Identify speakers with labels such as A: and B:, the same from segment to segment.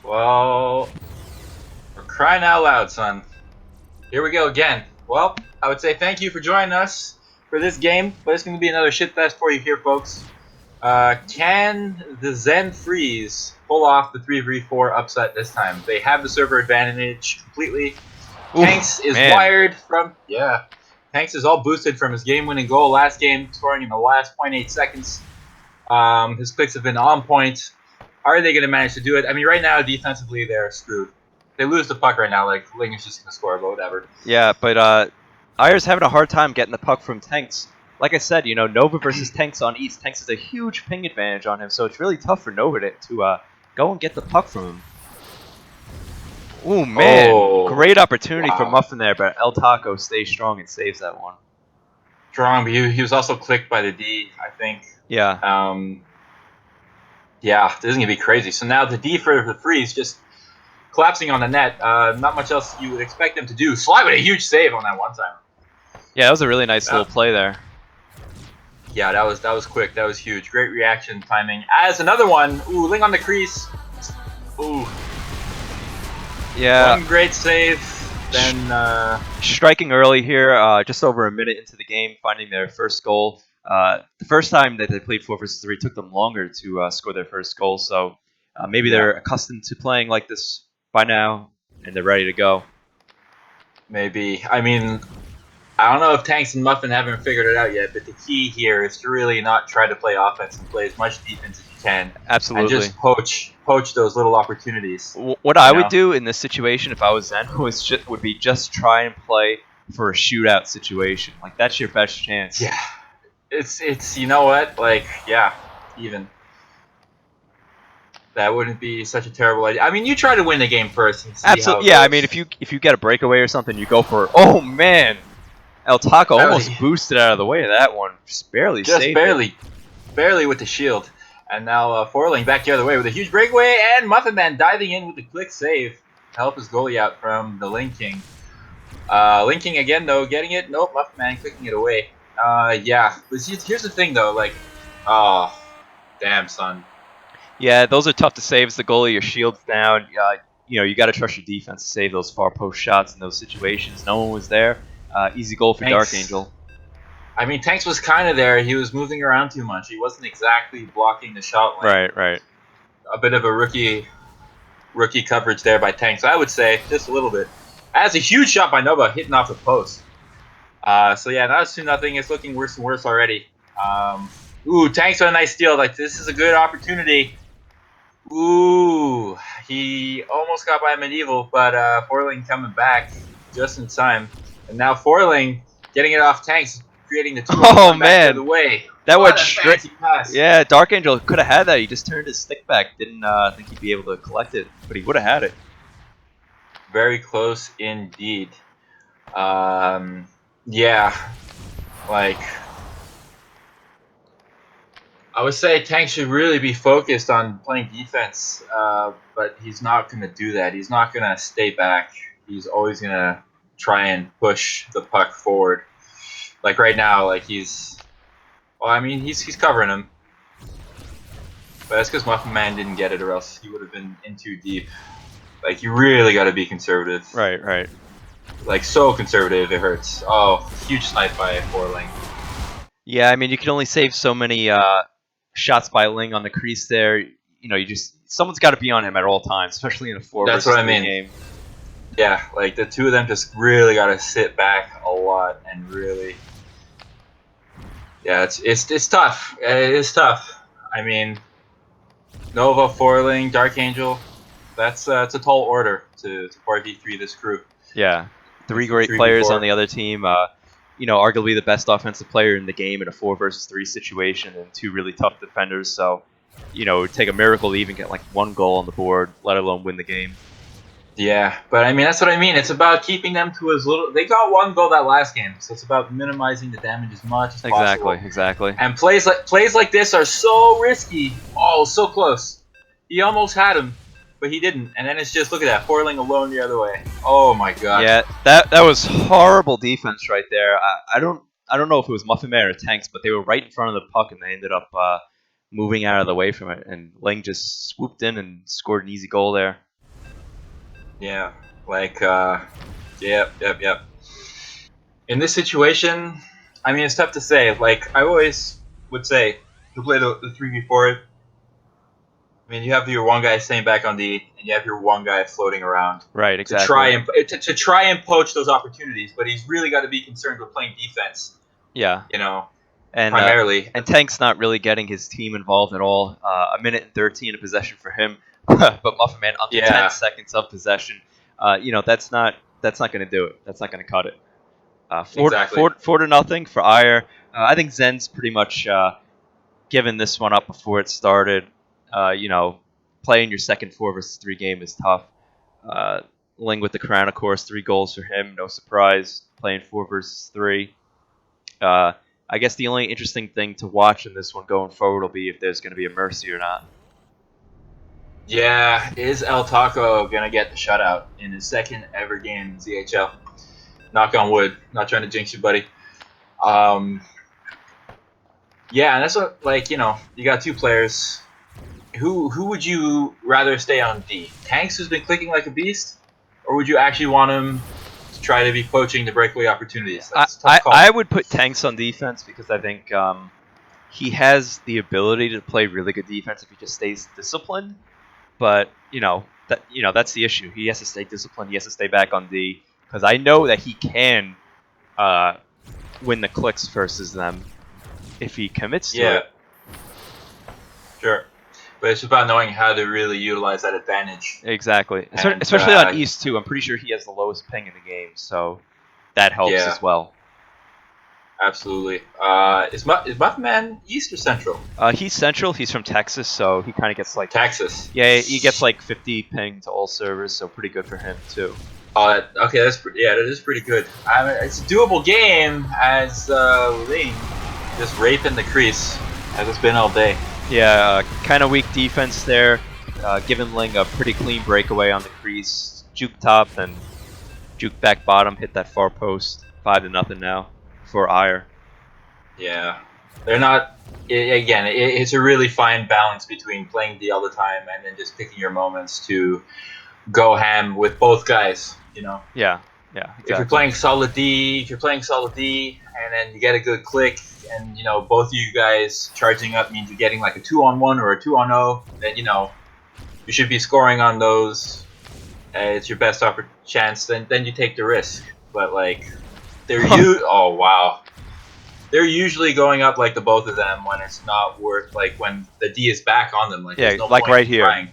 A: Well, we're crying out loud, son. Here we go again. Well, I would say thank you for joining us for this game, but it's going to be another shitfest for you here, folks. Can the Zenn Freeze pull off the 3v4 upset this time? They have the server advantage completely.
B: Oof,
A: Tanks is
B: man.
A: wired from, Tanks is all boosted from his game-winning goal last game, scoring in the last 0.8 seconds. His clicks have been on point. Are they going to manage to do it? I mean, right now, defensively, they're screwed. They lose the puck right now. Like, Ling is just going to score, but whatever.
B: Yeah, but Aiur's having a hard time getting the puck from Tanks. Like I said, Nova versus Tanks on East. Tanks has a huge ping advantage on him, so it's really tough for Nova to go and get the puck from him. Ooh, man.
A: Oh,
B: Great opportunity for
A: wow.
B: Muffin there, but El Taco stays strong and saves that one.
A: Strong, but he was also clicked by the D, I think.
B: Yeah.
A: Yeah, this is going to be crazy. So now the D for the freeze just collapsing on the net. Not much else you would expect them to do. Slide with a huge save on that one time.
B: Yeah, that was a really nice little play there.
A: Yeah, that was quick. That was huge. Great reaction timing. As another one. Ooh, Ling on the crease. Ooh.
B: Yeah.
A: One great save. Then
B: striking early here, just over a minute into the game, finding their first goal. The first time that they played 4 versus 3 took them longer to score their first goal, so maybe they're accustomed to playing like this by now, and they're ready to go.
A: maybe. I mean, I don't know if Tanks and Muffin haven't figured it out yet, but the key here is to really not try to play offense and play as much defense as you can.
B: Absolutely.
A: And just poach those little opportunities.
B: What I would do in this situation if I was Zenn would be just try and play for a shootout situation. Like, that's your best chance.
A: Yeah. It's you know what? Like, yeah, even. That wouldn't be such a terrible idea. I mean, you try to win the game first and see
B: Absolutely.
A: how
B: Yeah,
A: it
B: I
A: goes.
B: mean, if you get a breakaway or something, you go for it. Oh, man. El Taco almost boosted out of the way of that one. Just barely saved it.
A: Barely with the shield. And now Forling back the other way with a huge breakaway, and Muffin Man diving in with a quick save to help his goalie out from the linking. Linking again, though, getting it. Nope, Muffin Man clicking it away. Yeah. But here's the thing, though. Like, oh, damn, son.
B: Yeah, those are tough to save as the goalie. Your shield's down. You got to trust your defense to save those far post shots in those situations. No one was there. Easy goal for Dark Angel.
A: I mean, Tanks was kind of there. He was moving around too much. He wasn't exactly blocking the shot lane.
B: Right.
A: A bit of a rookie coverage there by Tanks, I would say, just a little bit. That's a huge shot by Nova, hitting off the post. So yeah, now it's 2-0. It's looking worse and worse already. Ooh, Tanks with a nice steal. Like, this is a good opportunity. Ooh, he almost got by Medieval, but Forling coming back just in time. And now Forling getting it off Tanks, creating the 2-on-1
B: Oh,
A: back the
B: man.
A: other way.
B: That
A: What
B: went
A: a
B: straight.
A: fancy pass.
B: Yeah, Dark Angel could have had that. He just turned his stick back. Didn't think he'd be able to collect it, but he would have had it.
A: Very close indeed. Yeah, like, I would say Tank should really be focused on playing defense, but he's not going to do that. He's not going to stay back. He's always going to try and push the puck forward. Like right now, like he's covering him. But that's because Muffin Man didn't get it, or else he would have been in too deep. Like, you really got to be conservative.
B: Right.
A: Like, so conservative, it hurts. Oh, huge snipe by Forling.
B: Yeah, I mean, you can only save so many shots by Ling on the crease there. Someone's got to be on him at all times, especially in a 4 versus 3 game.
A: Yeah, like the two of them just really got to sit back a lot and really. Yeah, it's tough. It is tough. I mean, Nova, Forling, Dark Angel. It's a tall order to 4v3 this crew.
B: Yeah, 3 great players on the other team. Arguably the best offensive player in the game in a 4 versus 3 situation, and 2 really tough defenders. So, it would take a miracle to even get like 1 goal on the board, let alone win the game.
A: Yeah, but I mean, that's what I mean. It's about keeping them to as little. They got 1 goal that last game, so it's about minimizing the damage as much as possible.
B: Exactly.
A: And plays like this are so risky. Oh, so close. He almost had him, but he didn't. And then it's just, look at that, Forling alone the other way. Oh my god.
B: Yeah, that was horrible defense right there. I don't know if it was Muffin Man or Tanks, but they were right in front of the puck and they ended up moving out of the way from it. And Ling just swooped in and scored an easy goal there.
A: Yeah, like, yep. In this situation, I mean, it's tough to say. Like, I always would say to play the 3v4. I mean, you have your one guy staying back on D, and you have your one guy floating around
B: Right,
A: to try
B: exactly.
A: and to try and poach those opportunities. But he's really got to be concerned with playing defense.
B: Yeah.
A: You know,
B: And
A: primarily.
B: Tank's not really getting his team involved at all. A minute and 13 of possession for him, but Muffin Man under 10
A: Yeah,
B: seconds of possession. That's not going to do it. That's not going to cut it.
A: exactly.
B: 4-0 for Aiur. I think Zenn's pretty much given this one up before it started. Playing your second 4 versus 3 game is tough. Uh, Ling with the crown, of course, 3 goals for him. No surprise. Playing 4 versus 3. Uh, I guess the only interesting thing to watch in this one going forward will be if there's going to be a mercy or not.
A: Yeah, is El Taco gonna get the shutout in his second ever game in ZHL? Knock on wood. Not trying to jinx you, buddy. Um, yeah, and that's what, like, you got two players. Who would you rather stay on D? Tanks, who's been clicking like a beast, or would you actually want him to try to be poaching the breakaway opportunities? That's a tough
B: I
A: call.
B: would put Tanks on defense because I think he has the ability to play really good defense if he just stays disciplined. But that's the issue. He has to stay disciplined. He has to stay back on D because I know that he can win the clicks versus them if he commits to
A: Yeah,
B: it.
A: sure. But it's about knowing how to really utilize that advantage.
B: Exactly.
A: And
B: Especially on East too. I'm pretty sure he has the lowest ping in the game, so that helps
A: yeah,
B: as well.
A: absolutely. Is Muffman East or Central?
B: He's central. He's from Texas, so he kind of gets like
A: Texas.
B: he gets like 50 ping to all servers, so pretty good for him too.
A: Okay, that is pretty good. I mean, it's a doable game as Ling just raping the crease as it's been all day.
B: Yeah, kind of weak defense there. Giving Ling a pretty clean breakaway on the crease. Juke top and juke back bottom. Hit that far post. 5-0 now for Aiur.
A: Yeah, they're not. Again, it's a really fine balance between playing D all the time and then just picking your moments to go ham with both guys.
B: Yeah, exactly.
A: If you're playing solid D, and then you get a good click, and both of you guys charging up means you're getting like a 2-on-1 or a 2-on-0, then you should be scoring on those. It's your best chance. Then you take the risk. But like oh wow, they're usually going up like the both of them when it's not worth, like when the D is back on them. Like
B: Yeah,
A: there's no
B: like
A: point
B: right
A: in
B: here.
A: trying.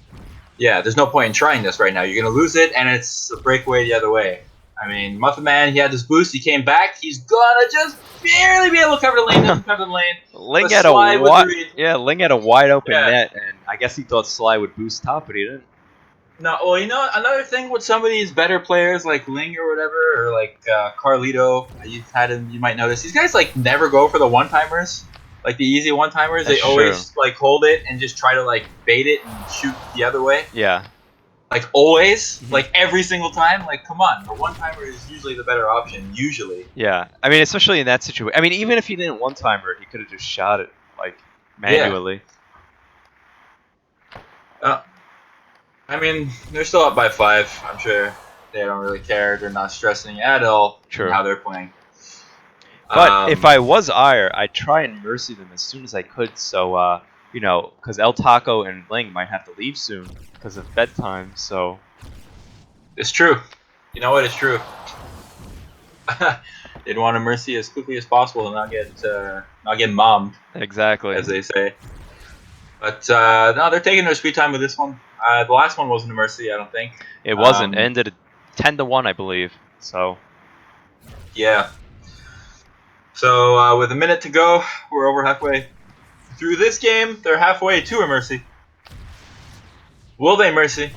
A: Yeah, there's no point in trying this right now. You're gonna lose it, and it's a breakaway the other way. I mean, Muffin Man, he had this boost. He came back. He's gonna just barely be able to cover the lane. Doesn't cover the lane.
B: Ling
A: The
B: had
A: slide with the read.
B: Ling had a wide open
A: Yeah.
B: net, and I guess he thought Sly would boost top, but he didn't.
A: No, well, another thing with some of these better players like Ling or whatever, or like Carlito, you might notice these guys like never go for the one timers, like the easy one timers. They
B: That's
A: always like hold it and just try to like bait it and shoot the other way.
B: Yeah.
A: Like always, like every single time. Like, come on, the one timer is usually the better option. Usually.
B: Yeah. I mean, especially in that situation. I mean, even if he didn't one timer, he could have just shot it like manually.
A: I mean, they're still up by 5. I'm sure they don't really care. They're not stressing at all
B: True.
A: how they're playing.
B: But if I was Aiur, I'd try and mercy them as soon as I could. So, because El Taco and Ling might have to leave soon because of bedtime. So
A: it's true. You know what? It's true. They'd want to mercy as quickly as possible and not get mommed,
B: exactly.
A: as they say. But no, they're taking their sweet time with this one. The last one wasn't a mercy, I don't think.
B: It wasn't. It ended 10-1, I believe. So
A: yeah. So with a minute to go, we're over halfway through this game. They're halfway to a mercy. Will they mercy?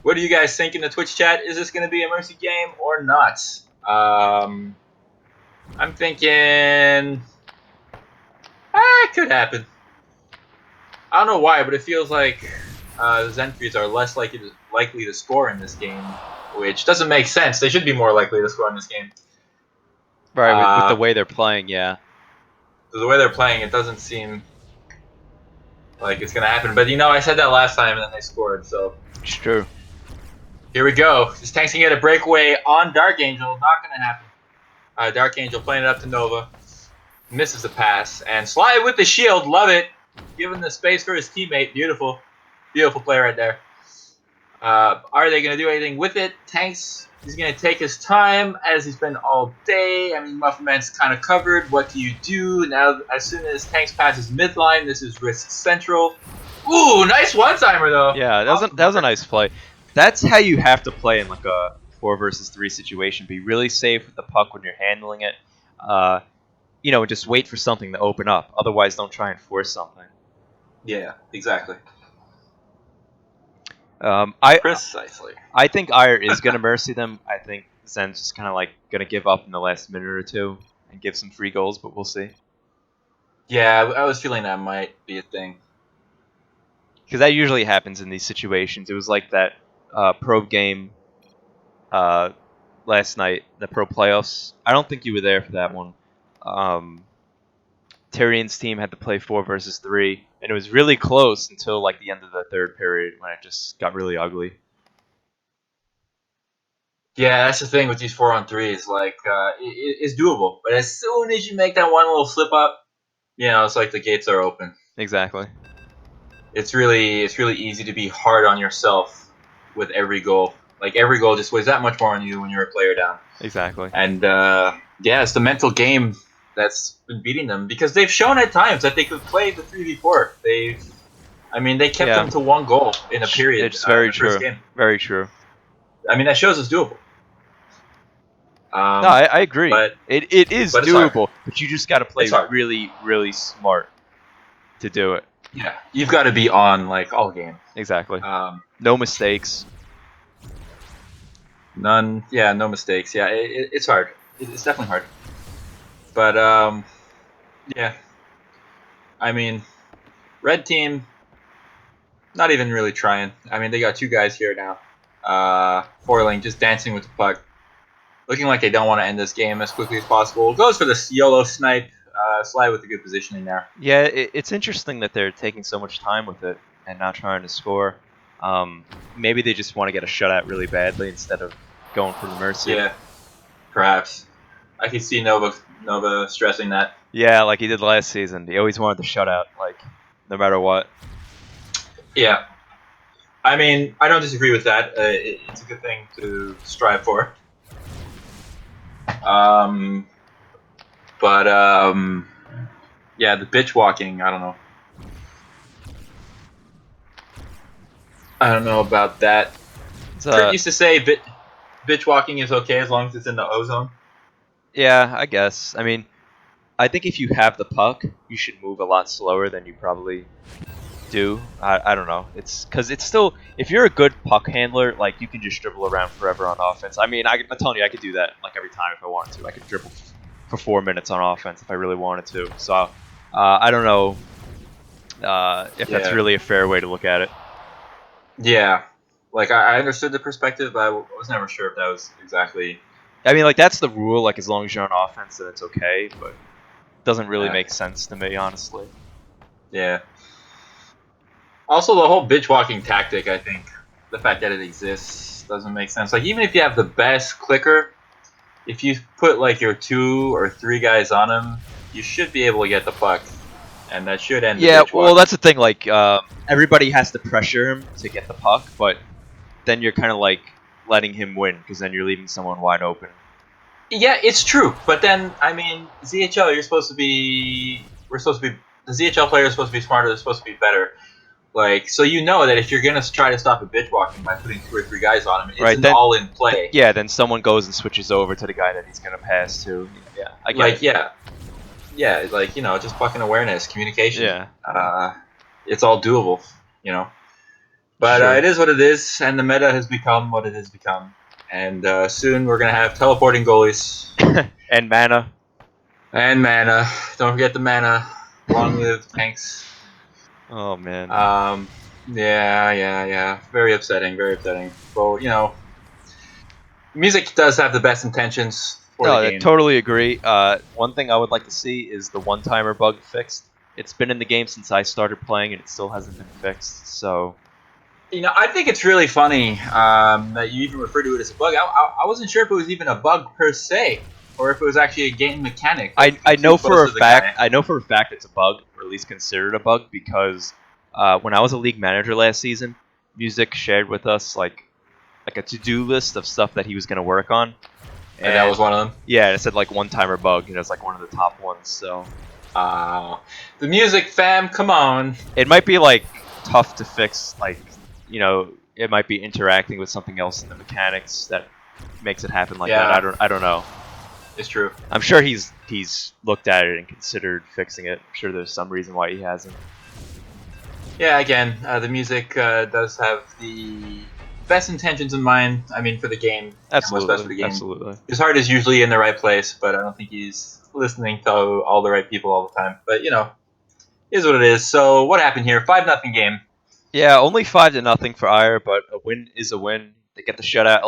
A: What do you guys think in the Twitch chat? Is this going to be a mercy game or not? I'm thinking it could happen. I don't know why, but it feels like the Zenn are less likely to score in this game, which doesn't make sense. They should be more likely to score in this game.
B: right, with the way they're playing, yeah.
A: The way they're playing, it doesn't seem like it's going to happen. But I said that last time, and then they scored, so
B: It's true.
A: Here we go. This Tank's gonna get a breakaway on Dark Angel. Not gonna happen. Dark Angel playing it up to Nova. Misses the pass. And Sly with the shield. Love it. Giving the space for his teammate. Beautiful. Beautiful play right there. Are they going to do anything with it? Tanks, he's going to take his time as he's been all day. I mean, Muffin Man's kind of covered. What do you do? Now, as soon as Tanks passes midline, this is risk central. Ooh, nice one-timer, though.
B: Yeah, that was a nice play. That's how you have to play in like a 4 versus 3 situation. Be really safe with the puck when you're handling it. Just wait for something to open up. Otherwise, don't try and force something.
A: Yeah, exactly.
B: Precisely. I think Aiur is going to mercy them. I think Zenn's just kind of like going to give up in the last minute or two and give some free goals, but we'll see.
A: Yeah, I was feeling that might be a thing.
B: Because that usually happens in these situations. It was like that probe game last night, the pro playoffs. I don't think you were there for that one. Tyrion's team had to play 4 versus 3, and it was really close until like the end of the third period when it just got really ugly.
A: Yeah, that's the thing with these 4-on-3s. Like, it's doable, but as soon as you make that one little slip up, it's like the gates are open.
B: Exactly.
A: It's really easy to be hard on yourself with every goal. Like every goal just weighs that much more on you when you're a player down.
B: Exactly.
A: And it's the mental game that's been beating them because they've shown at times that they could play the 3v4. They kept them to one goal in a period.
B: It's very true.
A: First game.
B: Very true.
A: I mean, that shows it's doable.
B: No, I agree.
A: But
B: it is doable, but you just got to play really, really smart to do it.
A: Yeah, you've got to be on like all game.
B: Exactly. No mistakes.
A: None. Yeah, no mistakes. Yeah, it's hard. It's definitely hard. But yeah. I mean, red team, not even really trying. I mean, they got two guys here now. Foiling, just dancing with the puck. Looking like they don't want to end this game as quickly as possible. Goes for the YOLO snipe. Slide with a good positioning there.
B: Yeah, it's interesting that they're taking so much time with it and not trying to score. Maybe they just want to get a shutout really badly instead of going for the mercy.
A: Yeah, perhaps. I can see Nova stressing that.
B: Yeah, like he did last season. He always wanted the shutout, like no matter what.
A: Yeah. I mean, I don't disagree with that. It's a good thing to strive for. Yeah, the bitch walking, I don't know. I don't know about that. Kurt used to say bitch walking is okay as long as it's in the ozone.
B: Yeah, I guess. I mean, I think if you have the puck, you should move a lot slower than you probably do. I don't know. It's because it's still, if you're a good puck handler, like you can just dribble around forever on offense. I mean, I'm telling you, I could do that like every time if I wanted to. I could dribble for 4 minutes on offense if I really wanted to. So I don't know if that's really a fair way to look at it.
A: Yeah, like I understood the perspective, but I was never sure if that was exactly.
B: I mean, like that's the rule. Like as long as you're on offense, then it's okay. But it doesn't really make sense to me, honestly.
A: Yeah. Also, the whole bitch walking tactic, I think, the fact that it exists doesn't make sense. Like, even if you have the best clicker, if you put, like, your 2 or 3 guys on him, you should be able to get the puck. And that should end the bitch walking.
B: Well, that's the thing. Like, everybody has to pressure him to get the puck, but then you're kind of, like, letting him win, because then you're leaving someone wide open.
A: Yeah, it's true. But then, I mean, ZHL, the ZHL player is supposed to be smarter, they're supposed to be better. Like, so you know that if you're going to try to stop a bitch walking by putting 2 or 3 guys on him, it's all in play.
B: Then someone goes and switches over to the guy that he's going to pass to. Yeah, I get it.
A: Yeah, like, just fucking awareness, communication.
B: Yeah.
A: It's all doable, But it is what it is, and the meta has become what it has become. And soon we're going to have teleporting goalies.
B: And mana.
A: Don't forget the mana. Long live tanks.
B: Oh, man.
A: Yeah. Very upsetting, very upsetting. Well, music does have the best intentions for the game.
B: I totally agree. One thing I would like to see is the one-timer bug fixed. It's been in the game since I started playing, and it still hasn't been fixed. So
A: I think it's really funny that you even refer to it as a bug. I wasn't sure if it was even a bug per se, or if it was actually a game mechanic that's
B: I
A: too
B: know
A: close
B: for a
A: to the
B: fact
A: guy.
B: I know for a fact it's a bug, or at least considered a bug, because when I was a league manager last season, Music shared with us like a to-do list of stuff that he was going to work on,
A: And that was
B: and
A: one of them.
B: yeah, it said like one-timer bug. It's like one of the top ones. So
A: Uh, the music fam, come on.
B: it might be like tough to fix. It might be interacting with something else in the mechanics that makes it happen like that.
A: Yeah,
B: I don't know.
A: it's true.
B: I'm sure he's looked at it and considered fixing it. I'm sure there's some reason why he hasn't.
A: Yeah, again, the music does have the best intentions in mind. I mean, for the game, what's best for
B: Absolutely,
A: the game.
B: absolutely.
A: His heart is usually in the right place, but I don't think he's listening to all the right people all the time. But is what it is. So what happened here? 5-0 game.
B: Yeah, only 5-0 for Aiur, but a win is a win. They get the shutout.